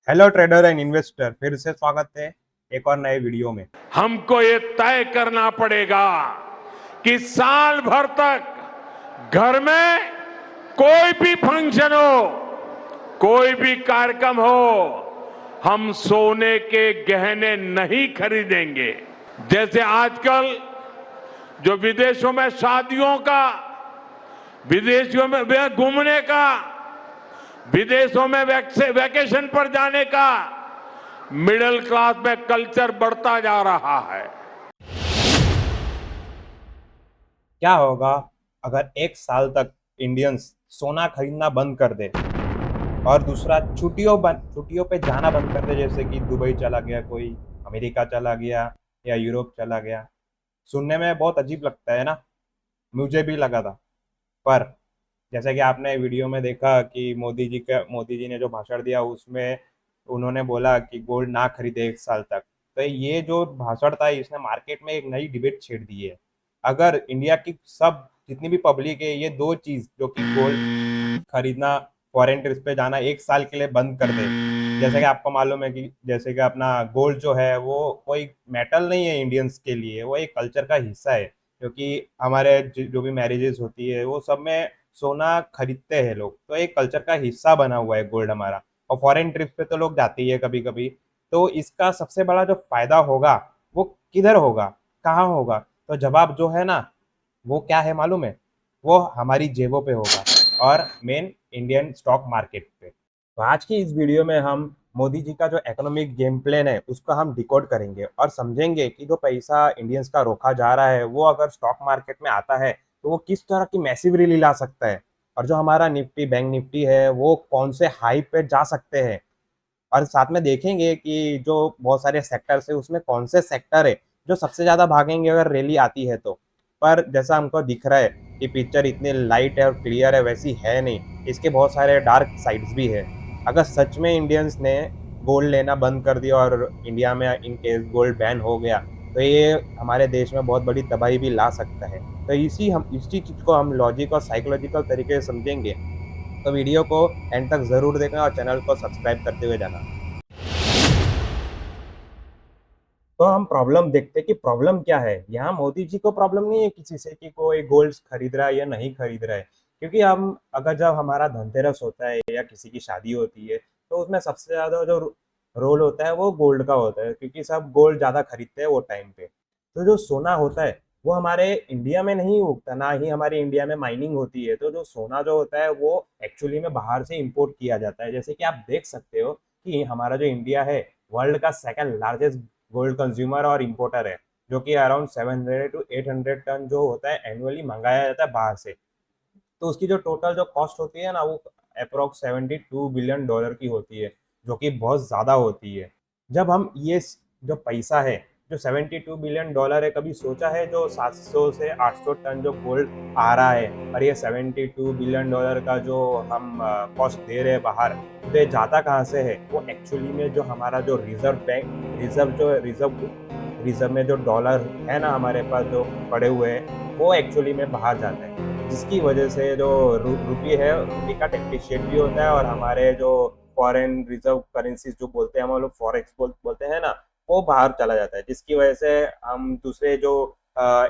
Hello trader and investor, फिर से स्वागत है एक और नए वीडियो में। हमको ये तय करना पड़ेगा कि साल भर तक घर में कोई भी फंक्शन हो, कोई भी कार्यक्रम हो, हम सोने के गहने नहीं खरीदेंगे। जैसे आजकल जो विदेशों में शादियों का, विदेशों में घूमने का, विदेशों में वैकेशन पर जाने का मिडिल क्लास में कल्चर बढ़ता जा रहा है। क्या होगा अगर एक साल तक इंडियंस सोना खरीदना बंद कर दे और दूसरा छुट्टियों पे जाना बंद कर दे, जैसे कि दुबई चला गया, कोई अमेरिका चला गया या यूरोप चला गया। सुनने में बहुत अजीब लगता है ना, मुझे भी लगा था। पर जैसे कि आपने वीडियो में देखा कि मोदी जी ने जो भाषण दिया उसमें उन्होंने बोला कि गोल्ड ना खरीदे एक साल तक। तो ये जो भाषण था इसने मार्केट में एक नई डिबेट छेड़ दी है। अगर इंडिया की सब जितनी भी पब्लिक है ये दो चीज जो कि गोल्ड खरीदना, फॉरेन ट्रिप पे जाना एक साल के लिए बंद कर दे। जैसे कि आपको मालूम है कि जैसे कि अपना गोल्ड जो है वो कोई मेटल नहीं है इंडियंस के लिए, वो एक कल्चर का हिस्सा है। क्योंकि हमारे जो भी मैरिजेस होती है वो सब में सोना खरीदते हैं लोग, तो एक कल्चर का हिस्सा बना हुआ है गोल्ड हमारा। और फॉरेन ट्रिप पे तो लोग जाते ही है कभी कभी। तो इसका सबसे बड़ा जो फायदा होगा वो किधर होगा, कहाँ होगा? तो जवाब जो है ना वो क्या है मालूम है? वो हमारी जेबों पे होगा, और मेन इंडियन स्टॉक मार्केट पे। तो आज की इस वीडियो में हम मोदी जी का जो इकोनॉमिक गेम प्लान है उसका हम डिकोड करेंगे और समझेंगे कि जो पैसा इंडियंस का रोका जा रहा है वो अगर स्टॉक मार्केट में आता है तो वो किस तरह की मैसिव रैली ला सकता है। और जो हमारा निफ्टी, बैंक निफ्टी है, वो कौन से हाई पे जा सकते हैं। और साथ में देखेंगे कि जो बहुत सारे सेक्टर्स है उसमें कौन से सेक्टर है जो सबसे ज़्यादा भागेंगे अगर रैली आती है तो। पर जैसा हमको दिख रहा है कि पिक्चर इतनी लाइट है और क्लियर है वैसी है नहीं, इसके बहुत सारे डार्क साइड्स भी है। अगर सच में इंडियंस ने गोल्ड लेना बंद कर दिया और इंडिया में इन केस गोल्ड बैन हो गया तो ये हमारे देश में बहुत बड़ी तबाही भी ला सकता है। तो इसी चीज़ को हम लॉजिक और साइकोलॉजिकल तरीके से समझेंगे। तो वीडियो को एंड तक ज़रूर देखना और चैनल को सब्सक्राइब करते हुए जाना। तो हम प्रॉब्लम देखते हैं कि प्रॉब्लम क्या है। यहाँ मोदी जी को प्रॉब्लम नहीं है किसी से कि कोई गोल्ड खरीद रहा है या नहीं खरीद रहा है। क्योंकि हम अगर जब हमारा धनतेरस होता है या किसी की शादी होती है तो उसमें सबसे ज़्यादा जो रोल होता है वो गोल्ड का होता है, क्योंकि सब गोल्ड ज़्यादा खरीदते हैं वो टाइम पे। तो जो सोना होता है वो हमारे इंडिया में नहीं उगता, ना ही हमारे इंडिया में माइनिंग होती है। तो जो सोना जो होता है वो एक्चुअली में बाहर से इम्पोर्ट किया जाता है। जैसे कि आप देख सकते हो कि हमारा जो इंडिया है वर्ल्ड का सेकंड लार्जेस्ट गोल्ड कंज्यूमर और इम्पोर्टर है, जो कि अराउंड 700 टू 800 टन जो होता है एनुअली मंगाया जाता है बाहर से। तो उसकी जो टोटल जो कॉस्ट होती है ना वो अप्रोक्स $72 बिलियन की होती है, जो कि बहुत ज़्यादा होती है। जब हम ये जो पैसा है जो $72 बिलियन है, कभी सोचा है जो 700 से 800 टन जो गोल्ड आ रहा है और ये $72 बिलियन का जो हम कॉस्ट दे रहे हैं बाहर, तो ये जाता कहाँ से है? वो एक्चुअली में जो हमारा जो रिजर्व में जो डॉलर है ना हमारे पास जो पड़े हुए हैं वो एक्चुअली में बाहर जाता है, जिसकी वजह से जो रुपी है, रुपी का डेप्रिशिएट भी होता है और हमारे जो फॉरेन रिजर्व करेंसीज जो बोलते हैं हम लोग फॉरेक्स बोलते हैं ना, वो बाहर चला जाता है, जिसकी वजह से हम दूसरे जो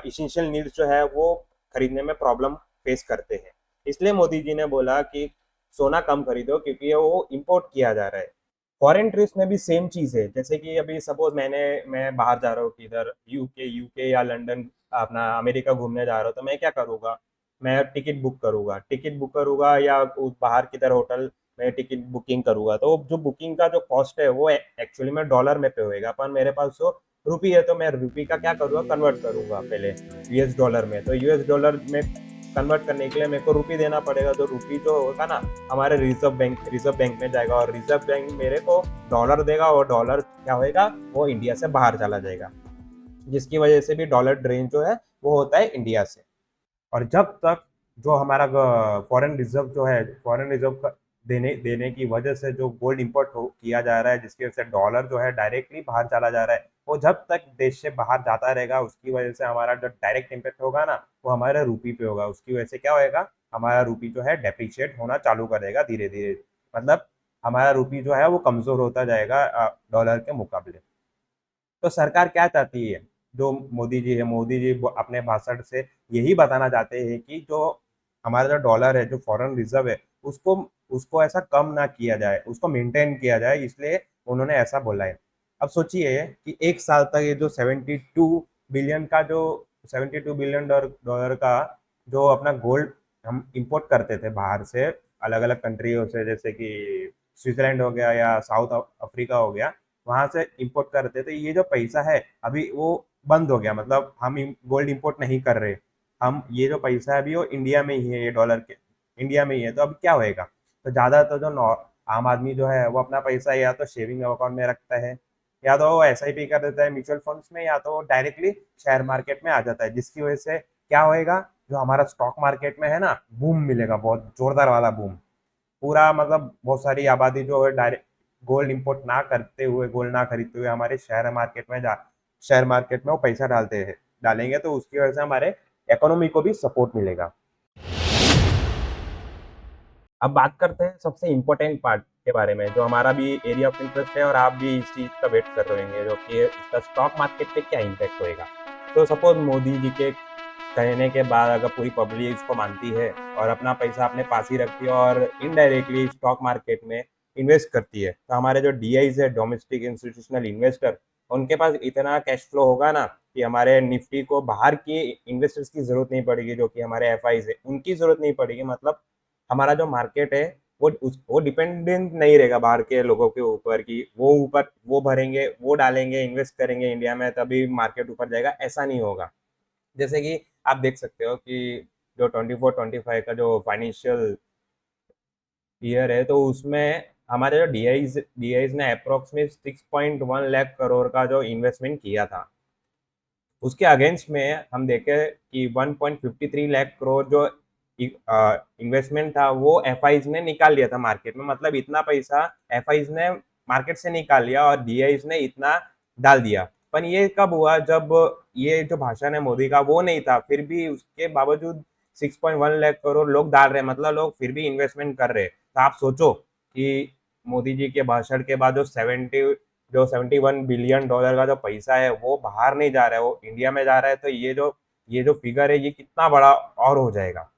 इसेंशियल नीड्स जो है वो खरीदने में प्रॉब्लम फेस करते हैं। इसलिए मोदी जी ने बोला कि सोना कम खरीदो क्योंकि वो इम्पोर्ट किया जा रहा है। फॉरेन ट्रिप्स में भी सेम चीज़ है। जैसे कि अभी सपोज मैं बाहर जा रहा हूँ किधर यूके या लंदन, अपना अमेरिका घूमने जा रहा हूँ, तो मैं क्या करूँगा? मैं टिकट बुक करूँगा या बाहर किधर होटल में टिकट बुकिंग करूँगा। तो जो बुकिंग का जो कॉस्ट है वो एक्चुअली में डॉलर में पे होएगा, पर मेरे पास जो रुपी है तो मैं रुपी का क्या करूँगा, कन्वर्ट करूँगा पहले यूएस डॉलर में। तो यूएस डॉलर में कन्वर्ट करने के लिए मेरे को रुपी देना पड़ेगा। तो रुपी जो होगा ना हमारे रिजर्व बैंक में जाएगा और रिजर्व बैंक मेरे को डॉलर देगा और डॉलर क्या होएगा, वो इंडिया से बाहर चला जाएगा, जिसकी वजह से भी डॉलर ड्रेन जो है वो होता है इंडिया से। और जब तक जो हमारा फॉरेन रिजर्व जो है, फॉरेन रिजर्व देने देने की वजह से जो गोल्ड इंपोर्ट किया जा रहा है, जिसकी वजह से डॉलर जो है डायरेक्टली बाहर चला जा रहा है, वो जब तक देश से बाहर जाता रहेगा उसकी वजह से हमारा जो डायरेक्ट इम्पैक्ट होगा ना वो हमारे रूपी पे होगा। उसकी वजह से क्या होएगा, हमारा रूपी जो है डेप्रिशिएट होना चालू करेगा धीरे धीरे। मतलब हमारा रूपी जो है वो कमज़ोर होता जाएगा डॉलर के मुकाबले। तो सरकार क्या चाहती है? जो मोदी जी है, मोदी जी अपने भाषण से यही बताना चाहते हैं कि जो हमारा जो डॉलर है, जो फॉरेन रिजर्व है, उसको उसको ऐसा कम ना किया जाए, उसको मेंटेन किया जाए, इसलिए उन्होंने ऐसा बोला है। अब सोचिए कि एक साल तक ये जो 72 बिलियन डॉलर का जो अपना गोल्ड हम इंपोर्ट करते थे बाहर से, अलग अलग कंट्रियों से, जैसे कि स्विट्जरलैंड हो गया या साउथ अफ्रीका हो गया, वहां से इंपोर्ट करते थे। ये जो पैसा है अभी वो बंद हो गया, मतलब हम गोल्ड इंपोर्ट नहीं कर रहे। हम ये जो पैसा है अभी वो इंडिया में ही है, ये डॉलर के इंडिया में ही है। तो अब क्या होएगा? तो ज़्यादा तो जो आम आदमी जो है वो अपना पैसा या तो सेविंग अकाउंट में रखता है, या तो वो एसआईपी कर देता है म्यूचुअल फंड्स में, या तो वो डायरेक्टली शेयर मार्केट में आ जाता है, जिसकी वजह से क्या होएगा? जो हमारा स्टॉक मार्केट में है ना, बूम मिलेगा, बहुत जोरदार वाला बूम। पूरा मतलब बहुत सारी आबादी जो है डायरेक्ट गोल्ड इंपोर्ट ना करते हुए, गोल्ड ना खरीदते हुए हमारे शेयर मार्केट में वो पैसा डालेंगे, तो उसकी वजह से हमारे इकोनॉमी को भी सपोर्ट मिलेगा। अब बात करते हैं सबसे इम्पोर्टेंट पार्ट के बारे में, जो हमारा भी एरिया ऑफ इंटरेस्ट है और आप भी इस चीज़ का वेट कर रहे होंगे, जो कि इसका स्टॉक मार्केट पे क्या इम्पैक्ट होएगा। तो सपोज मोदी जी के कहने के बाद अगर पूरी पब्लिक इसको मानती है और अपना पैसा अपने पास ही रखती है और इनडायरेक्टली स्टॉक मार्केट में इन्वेस्ट करती है, तो हमारे जो डीआईज है, डोमेस्टिक इंस्टीट्यूशनल इन्वेस्टर, उनके पास इतना कैश फ्लो होगा ना कि हमारे निफ्टी को बाहर के इन्वेस्टर्स की जरूरत नहीं पड़ेगी, जो कि हमारे एफआईज है उनकी जरूरत नहीं पड़ेगी। मतलब हमारा जो मार्केट है वो डिपेंडेंट नहीं रहेगा बाहर के लोगों के ऊपर कि वो भरेंगे, वो डालेंगे, इन्वेस्ट करेंगे इंडिया में तभी मार्केट ऊपर जाएगा, ऐसा नहीं होगा। जैसे कि आप देख सकते हो कि जो 24-25 का जो फाइनेंशियल ईयर है, तो उसमें हमारे जो डीआईज ने अप्रोक्सीमेट 6.1 लाख करोड़ का जो इन्वेस्टमेंट किया था, उसके अगेंस्ट में हम देखें कि 1.53 लाख करोड़ जो इन्वेस्टमेंट था वो एफआईज ने निकाल लिया था मार्केट में। मतलब इतना पैसा एफआईज ने मार्केट से निकाल लिया और डीआईज ने इतना डाल दिया। पर ये कब हुआ? जब ये जो भाषण है मोदी का वो नहीं था, फिर भी उसके बावजूद 6.1 लाख करोड़ लोग डाल रहे हैं, मतलब लोग फिर भी इन्वेस्टमेंट कर रहे हैं। तो आप सोचो कि मोदी जी के भाषण के बाद जो 71 बिलियन डॉलर का जो पैसा है वो बाहर नहीं जा रहा है, वो इंडिया में जा रहा है। तो ये जो फिगर है ये कितना बड़ा और हो जाएगा।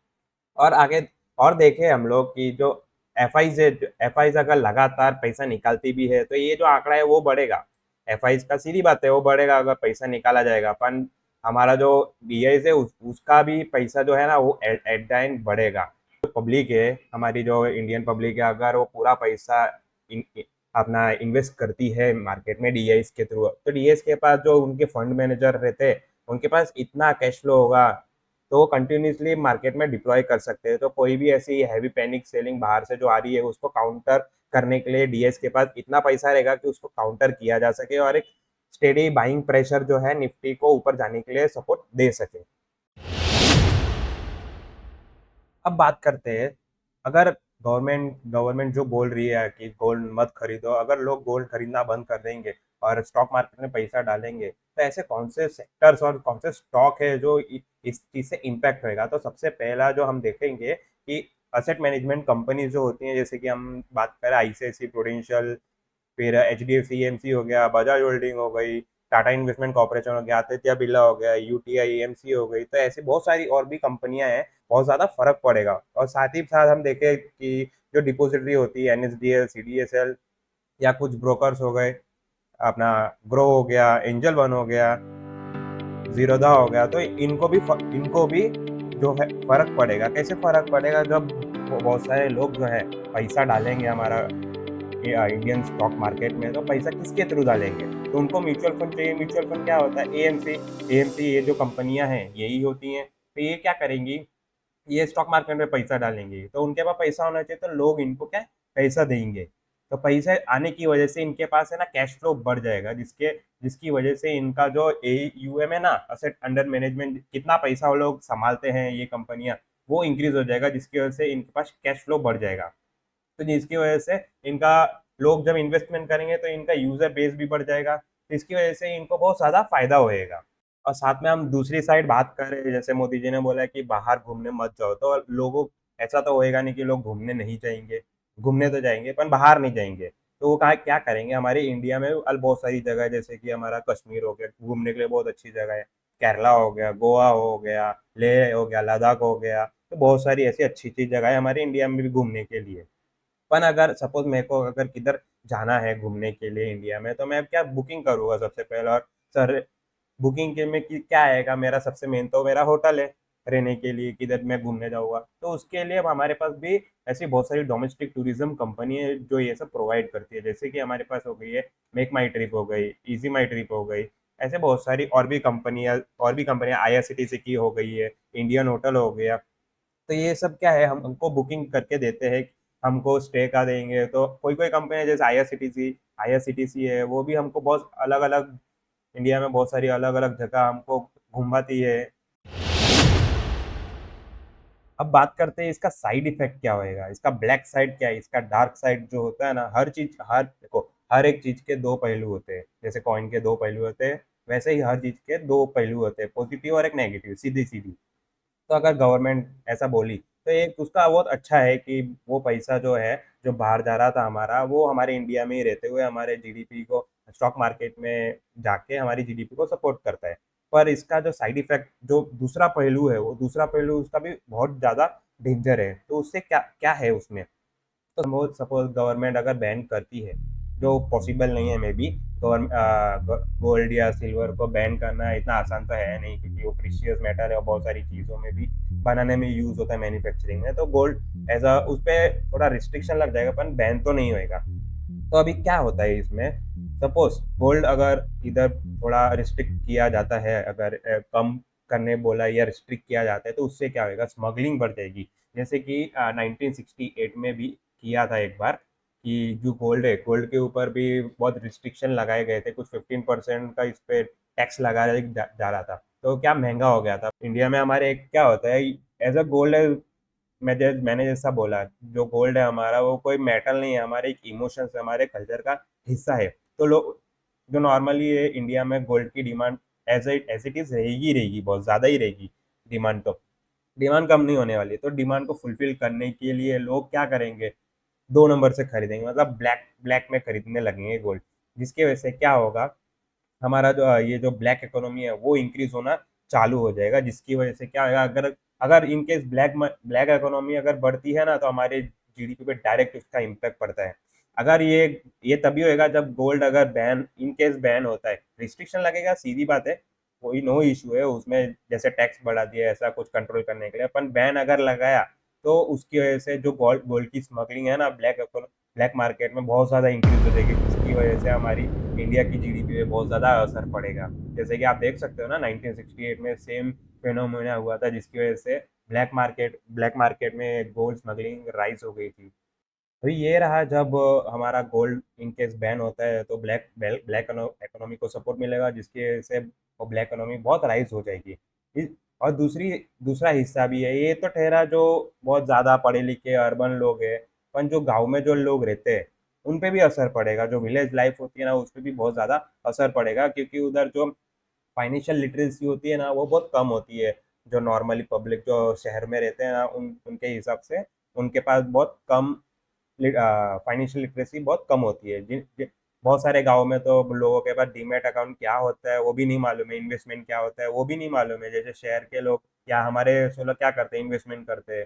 और आगे और देखें हम लोग कि जो एफआईज अगर लगातार पैसा निकालती भी है तो ये जो आंकड़ा है वो बढ़ेगा। एफआईज का सीधी बात है वो बढ़ेगा अगर पैसा निकाला जाएगा, पर हमारा जो डीआईज है उसका भी पैसा जो है ना वो एट द एंड बढ़ेगा। जो पब्लिक है, हमारी जो इंडियन पब्लिक है, अगर वो पूरा पैसा अपना इन्वेस्ट करती है मार्केट में डीआईज के थ्रू, तो डीआईज के पास जो उनके फंड मैनेजर रहते हैं उनके पास इतना कैश फ्लो होगा, तो वो कंटिन्यूसली मार्केट में डिप्लॉय कर सकते हैं। तो कोई भी ऐसी हैवी पैनिक सेलिंग बाहर से जो आ रही है उसको काउंटर करने के लिए डीएस के पास इतना पैसा रहेगा कि उसको काउंटर किया जा सके और एक स्टेडी बाइंग प्रेशर जो है निफ्टी को ऊपर जाने के लिए सपोर्ट दे सके। अब बात करते हैं, अगर गवर्नमेंट जो बोल रही है कि गोल्ड मत खरीदो, अगर लोग गोल्ड खरीदना बंद कर देंगे और स्टॉक मार्केट में पैसा डालेंगे, तो ऐसे कौन से सेक्टर्स और कौन से स्टॉक है जो इस चीज़ से इम्पैक्ट होएगा? तो सबसे पहला जो हम देखेंगे कि असेट मैनेजमेंट कंपनीज जो होती हैं, जैसे कि हम बात करें आईसीआईसी प्रूडेंशियल, फिर एचडीएफसी एएमसी हो गया, बजाज होल्डिंग हो गई, टाटा इन्वेस्टमेंट कॉर्पोरेशन हो गया, आदित्य बिरला हो गया, यूटीआई एएमसी हो गई। तो ऐसी बहुत सारी और भी कंपनियां हैं, बहुत ज़्यादा फर्क पड़ेगा। और साथ ही साथ हम देखें कि जो डिपोजिटरी होती है एनएसडीएल, सीडीएसएल, या कुछ ब्रोकर्स हो गए, अपना ग्रो हो गया, एंजल वन हो गया, जीरोधा हो गया, तो इनको भी जो है फर्क पड़ेगा। कैसे फर्क पड़ेगा? जब बहुत सारे लोग जो है पैसा डालेंगे हमारा इंडियन स्टॉक मार्केट में, तो पैसा किसके थ्रू डालेंगे? तो उनको म्यूचुअल फंड चाहिए। म्यूचुअल फंड क्या होता है? एएमसी ये जो कंपनियां हैं यही होती हैं। तो ये क्या करेंगी? ये स्टॉक मार्केट में पैसा डालेंगे, तो उनके पास पैसा होना चाहिए, तो लोग इनको क्या पैसा देंगे। तो पैसे आने की वजह से इनके पास है ना कैश फ्लो बढ़ जाएगा, जिसकी वजह से इनका जो एयूएम है ना, असेट अंडर मैनेजमेंट, कितना पैसा वो लोग संभालते हैं ये कंपनियां, वो इंक्रीज हो जाएगा, जिसकी वजह से इनके पास कैश फ्लो बढ़ जाएगा। तो जिसकी वजह से इनका लोग जब इन्वेस्टमेंट करेंगे तो इनका यूजर बेस भी बढ़ जाएगा, तो इसकी वजह से इनको बहुत ज़्यादा फायदा होएगा। और साथ में हम दूसरी साइड बात करें, जैसे मोदी जी ने बोला कि बाहर घूमने मत जाओ, तो लोगों ऐसा तो होएगा नहीं कि लोग घूमने नहीं जाएंगे। घूमने तो जाएंगे पर बाहर नहीं जाएंगे। तो वो कहाँ क्या करेंगे, हमारे इंडिया में बहुत सारी जगह है, जैसे कि हमारा कश्मीर हो गया, घूमने के लिए बहुत अच्छी जगह है। केरला हो गया, गोवा हो गया, लेह हो गया, लद्दाख हो गया, तो बहुत सारी ऐसी अच्छी अच्छी जगह है हमारे इंडिया में भी घूमने के लिए। पर अगर सपोज मेरे को अगर किधर जाना है घूमने के लिए इंडिया में, तो मैं क्या बुकिंग करूँगा सबसे पहले। और सर बुकिंग के में क्या आएगा, मेरा सबसे मेन तो मेरा होटल है रहने के लिए, किधर मैं घूमने जाऊँगा। तो उसके लिए अब हमारे पास भी ऐसी बहुत सारी डोमेस्टिक टूरिज्म कंपनी है जो ये सब प्रोवाइड करती है, जैसे कि हमारे पास हो गई है मेक माई ट्रिप हो गई, इजी माई ट्रिप हो गई। ऐसे बहुत सारी और भी कंपनियां IRCTC की हो गई है, इंडियन होटल हो गया। तो ये सब क्या है, हम हमको बुकिंग करके देते हैं, हमको स्टे का देंगे। तो कोई कोई कंपनी है जैसे IRCTC है, वो भी हमको बहुत अलग अलग, इंडिया में बहुत सारी अलग अलग जगह हमको घुमाती है। अब बात करते हैं इसका साइड इफेक्ट क्या होएगा, इसका ब्लैक साइड क्या है, इसका डार्क साइड जो होता है ना, हर चीज, हर देखो, हर एक चीज के दो पहलू होते हैं, जैसे कॉइन के दो पहलू होते हैं, वैसे ही हर चीज के दो पहलू होते हैं, पॉजिटिव और एक नेगेटिव, सीधी सीधी। तो अगर गवर्नमेंट ऐसा बोली तो एक उसका बहुत अच्छा है कि वो पैसा जो है, जो बाहर जा रहा था हमारा, वो हमारे इंडिया में ही रहते हुए हमारे जीडीपी को, स्टॉक मार्केट में जाके हमारी जीडीपी को सपोर्ट करता है। पर इसका जो साइड इफेक्ट, जो दूसरा पहलू है, वो दूसरा पहलू उसका भी बहुत ज़्यादा डेंजर है। तो उससे क्या क्या है उसमें, तो सपोज गवर्नमेंट अगर बैन करती है, जो पॉसिबल नहीं है मे बी, गोल्ड या सिल्वर को बैन करना इतना आसान तो है नहीं, क्योंकि वो प्रीशियस मेटल है और बहुत सारी चीज़ों में भी बनाने में यूज होता है, मैन्युफैक्चरिंग में। तो गोल्ड एज अ उस पर थोड़ा रिस्ट्रिक्शन लग जाएगा, पर बैन तो नहीं होएगा। तो अभी क्या होता है इसमें, सपोज गोल्ड अगर इधर थोड़ा रिस्ट्रिक्ट किया जाता है, अगर कम करने बोला या रिस्ट्रिक्ट किया जाता है, तो उससे क्या होगा, स्मगलिंग बढ़ जाएगी। जैसे कि 1968 में भी किया था एक बार, कि जो गोल्ड है, गोल्ड के ऊपर भी बहुत रिस्ट्रिक्शन लगाए गए थे, कुछ 15% का इस पे टैक्स लगाया जा रहा था। तो क्या महंगा हो गया था इंडिया में हमारे। एक क्या होता है, एज अ गोल्ड है, मैंने जैसा बोला, जो गोल्ड है हमारा, वो कोई मेटल नहीं है, हमारे एक इमोशंस है, हमारे कल्चर का हिस्सा है। तो लोग जो नॉर्मली है इंडिया में गोल्ड की डिमांड एज इट इज रहेगी रहेगी, बहुत ज़्यादा ही रहेगी डिमांड। तो डिमांड कम नहीं होने वाली। तो डिमांड को फुलफिल करने के लिए लोग क्या करेंगे, दो नंबर से खरीदेंगे, मतलब ब्लैक ब्लैक में खरीदने लगेंगे गोल्ड। जिसकी वजह से क्या होगा, हमारा जो ये जो ब्लैक इकोनॉमी है वो इंक्रीज होना चालू हो जाएगा। जिसकी वजह से क्या होगा, अगर अगर इन केस ब्लैक इकोनॉमी अगर बढ़ती है ना, तो हमारे जीडीपी पे डायरेक्ट उसका इम्पैक्ट पड़ता है। अगर ये तभी होएगा जब गोल्ड अगर बैन, इन केस बैन होता है, रिस्ट्रिक्शन लगेगा, सीधी बात है, कोई नो इशू है उसमें, जैसे टैक्स बढ़ा दिया ऐसा कुछ कंट्रोल करने के लिए। अपन बैन अगर लगाया, तो उसकी वजह से जो गोल्ड गोल्ड की स्मगलिंग है ना, ब्लैक मार्केट में बहुत ज़्यादा इंक्रीज हो जाएगी, जिसकी वजह से हमारी इंडिया की जीडीपी पे बहुत ज़्यादा असर पड़ेगा। जैसे कि आप देख सकते हो ना, 1968 में सेम फिनोमेना हुआ था, जिसकी वजह से ब्लैक मार्केट में गोल्ड स्मगलिंग राइज हो गई थी। अभी ये रहा, जब हमारा गोल्ड इन केस बैन होता है, तो ब्लैक ब्लैक इकोनॉमी को सपोर्ट मिलेगा, जिसकी वजह से वो ब्लैक इकोनॉमी बहुत राइज हो जाएगी। और दूसरा हिस्सा भी है, ये तो ठहरा जो बहुत ज़्यादा पढ़े लिखे अर्बन लोग हैं, पर जो गांव में जो लोग रहते हैं उन पे भी असर पड़ेगा, जो विलेज लाइफ होती है ना, उस पर भी बहुत ज़्यादा असर पड़ेगा, क्योंकि उधर जो फाइनेंशियल लिटरेसी होती है ना, वो बहुत कम होती है। जो नॉर्मली पब्लिक जो शहर में रहते हैं ना, उनके हिसाब से उनके पास बहुत कम फाइनेंशियल लिटरेसी बहुत कम होती है। बहुत सारे गाँव में तो लोगों के पास डीमैट अकाउंट क्या होता है वो भी नहीं मालूम है, इन्वेस्टमेंट क्या होता है वो भी नहीं मालूम है। जैसे शहर के लोग या हमारे से लोग क्या करते हैं, इन्वेस्टमेंट करते हैं,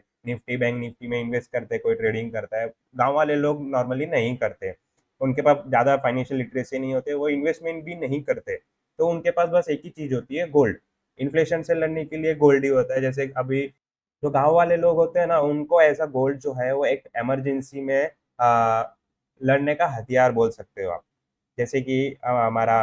बैंक निफ्टी में इन्वेस्ट करते हैं, कोई ट्रेडिंग करता है। गाँव वाले लोग नॉर्मली नहीं करते, उनके पास ज़्यादा फाइनेंशियल लिटरेसी नहीं होते, वो इन्वेस्टमेंट भी नहीं करते। तो उनके पास बस एक ही चीज़ होती है, गोल्ड। इन्फ्लेशन से लड़ने के लिए गोल्ड ही होता है। जैसे अभी जो गाँव वाले लोग होते हैं ना, उनको ऐसा गोल्ड जो है वो एक इमरजेंसी में आ, लड़ने का हथियार बोल सकते हो आप। जैसे कि हमारा,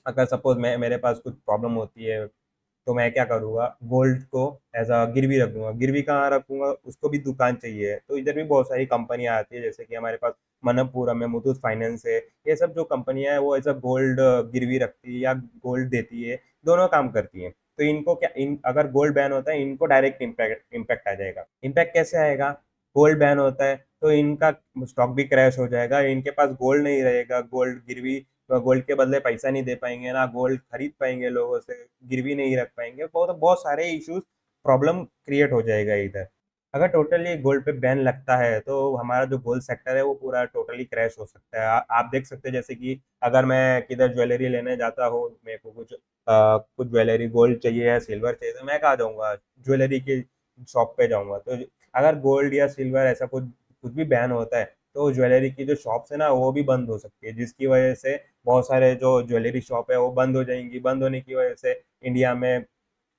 अगर सपोज मेरे पास कुछ प्रॉब्लम होती है, तो मैं क्या करूँगा, गोल्ड को एज अ गिरवी रख दूंगा। गिरवी कहाँ रखूंगा, उसको भी दुकान चाहिए, तो इधर भी बहुत सारी कंपनियां आती है, जैसे कि हमारे पास मनप्पुरम है, मुथूट फाइनेंस है। ये सब जो कंपनियां है वो एज अ गोल्ड गिरवी रखती है या गोल्ड देती है, दोनों काम करती है। तो इनको क्या, इन अगर गोल्ड बैन होता है, इनको डायरेक्ट इम्पैक्ट इम्पैक्ट आ जाएगा। इम्पैक्ट कैसे आएगा, गोल्ड बैन होता है तो इनका स्टॉक भी क्रैश हो जाएगा, इनके पास गोल्ड नहीं रहेगा, गोल्ड गिरवी, तो गोल्ड के बदले पैसा नहीं दे पाएंगे ना, गोल्ड खरीद पाएंगे लोगों से, गिरवी नहीं रख पाएंगे, बहुत बहुत सारे इश्यूज, प्रॉब्लम क्रिएट हो जाएगा इधर। अगर टोटली गोल्ड पे बैन लगता है तो हमारा जो गोल्ड सेक्टर है वो पूरा टोटली क्रैश हो सकता है। आप देख सकते हैं जैसे कि अगर मैं किधर ज्वेलरी लेने जाता हूँ, मेरे को कुछ ज्वेलरी गोल्ड चाहिए या सिल्वर चाहिए, तो मैं कहाँ जाऊँगा? ज्वेलरी की शॉप पे जाऊँगा। तो अगर गोल्ड या सिल्वर ऐसा कुछ कुछ भी बैन होता है तो ज्वेलरी की जो शॉप्स है ना वो भी बंद हो सकती है, जिसकी वजह से बहुत सारे जो ज्वेलरी शॉप है वो बंद हो जाएंगी। बंद होने की वजह से इंडिया में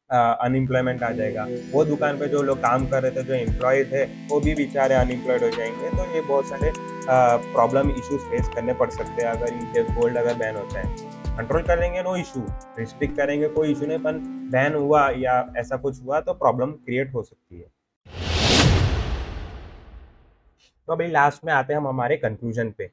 अनएम्प्लॉयमेंट आ जाएगा। वो दुकान पे जो लोग काम कर रहे थे, जो एम्प्लॉय थे, वो भी बेचारे अनएम्प्लॉयड हो जाएंगे। तो ये बहुत सारे प्रॉब्लम इश्यूज फेस करने पड़ सकते हैं अगर इनके गोल्ड अगर बैन होता है। कंट्रोल करेंगे नो इशू, रिस्ट्रिक्ट करेंगे कोई इशू नहीं, पर बैन हुआ या ऐसा कुछ हुआ तो प्रॉब्लम क्रिएट हो सकती है। तो अभी लास्ट में आते हैं हम हमारे कंक्लूजन पे।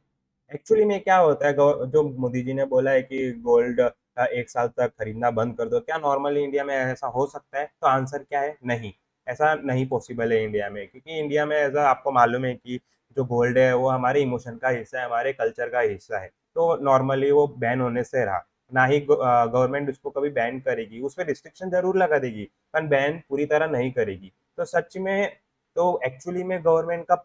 एक्चुअली में क्या होता है, जो मोदी जी ने बोला है कि गोल्ड 1 साल तक खरीदना बंद कर दो, क्या नॉर्मली इंडिया में ऐसा हो सकता है? तो आंसर क्या है, नहीं। ऐसा नहीं पॉसिबल है इंडिया में, क्योंकि इंडिया में ऐसा आपको मालूम है कि जो गोल्ड है वो हमारे इमोशन का हिस्सा है, हमारे कल्चर का हिस्सा है। तो नॉर्मली वो बैन होने से रहा, ना ही गवर्नमेंट उसको कभी बैन करेगी। उस पर रिस्ट्रिक्शन जरूर लगा देगी पर बैन पूरी तरह नहीं करेगी। तो सच में, तो एक्चुअली में गवर्नमेंट का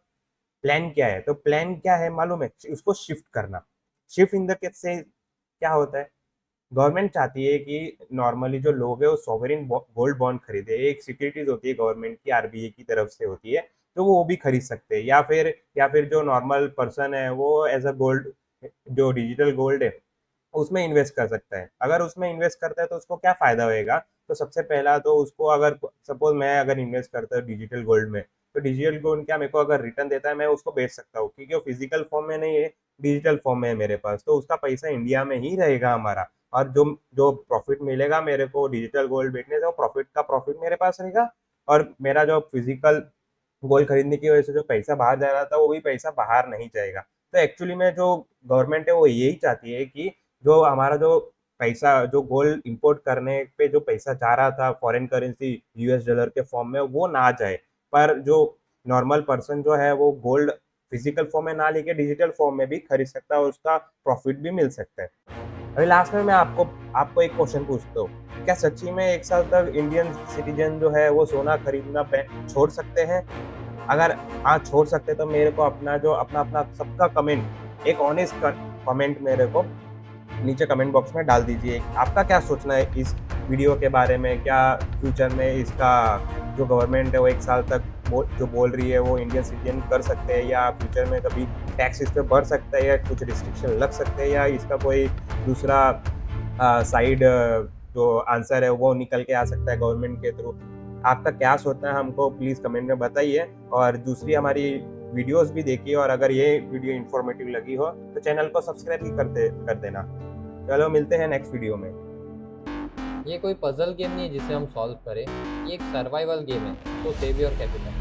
प्लान क्या है? तो प्लान क्या है मालूम है? उसको शिफ्ट करना। शिफ्ट इन द केस से क्या होता है, गवर्नमेंट चाहती है कि नॉर्मली जो लोग है वो सॉवरेन गोल्ड बॉन्ड खरीदे। एक सिक्योरिटीज होती है गवर्नमेंट की, आरबीआई की तरफ से होती है, तो वो भी खरीद सकते हैं। या फिर जो नॉर्मल पर्सन है वो एज अ गोल्ड, जो डिजिटल गोल्ड है उसमें इन्वेस्ट कर सकता है। अगर उसमें इन्वेस्ट करता है तो उसको क्या फायदा होएगा? तो सबसे पहला तो उसको, अगर सपोज मैं अगर इन्वेस्ट करता हूँ डिजिटल गोल्ड में, तो डिजिटल गोल्ड क्या मेरे को अगर रिटर्न देता है, मैं उसको बेच सकता हूँ, क्योंकि वो फिजिकल फॉर्म में नहीं है, डिजिटल फॉर्म में है मेरे पास। तो उसका पैसा इंडिया में ही रहेगा हमारा, और जो जो प्रॉफिट मिलेगा मेरे को डिजिटल गोल्ड बेचने से, वो प्रॉफिट मेरे पास रहेगा। और मेरा जो फिजिकल गोल्ड खरीदने की वजह से जो पैसा बाहर जा रहा था वो भी पैसा बाहर नहीं जाएगा। तो एक्चुअली में जो गवर्नमेंट है वो यही चाहती है कि जो हमारा जो पैसा, जो गोल्ड इंपोर्ट करने पे जो पैसा जा रहा था फॉरेन करेंसी यूएस डॉलर के फॉर्म में, वो ना जाए। पर जो नॉर्मल पर्सन जो है वो गोल्ड फिजिकल फॉर्म में ना लेके डिजिटल फॉर्म में भी खरीद सकता है और उसका प्रॉफिट भी मिल सकता है। अभी लास्ट में मैं आपको आपको एक क्वेश्चन पूछता हूँ, क्या सच्ची में 1 साल तक इंडियन सिटीजन जो है वो सोना खरीदना छोड़ सकते हैं? अगर हाँ छोड़ सकते तो मेरे को अपना अपना सबका कमेंट, एक ऑनेस्ट कमेंट मेरे को नीचे कमेंट बॉक्स में डाल दीजिए। आपका क्या सोचना है इस वीडियो के बारे में? क्या फ्यूचर में इसका जो गवर्नमेंट है वो 1 साल तक जो बोल रही है वो इंडियन सिटीजन कर सकते हैं, या फ्यूचर में कभी टैक्स इस पे बढ़ सकता है, या कुछ रिस्ट्रिक्शन लग सकते हैं, या इसका कोई दूसरा साइड जो आंसर है वो निकल के आ सकता है गवर्नमेंट के थ्रू? आपका क्या सोचना है हमको प्लीज़ कमेंट में बताइए। और दूसरी हमारी वीडियोस भी देखिए, और अगर ये वीडियो इन्फॉर्मेटिव लगी हो तो चैनल को सब्सक्राइब भी कर देना। चलो मिलते हैं नेक्स्ट वीडियो में। ये कोई पजल गेम नहीं है जिसे हम सॉल्व करें, ये एक सर्वाइवल गेम है। तो सेव योर कैपिटल।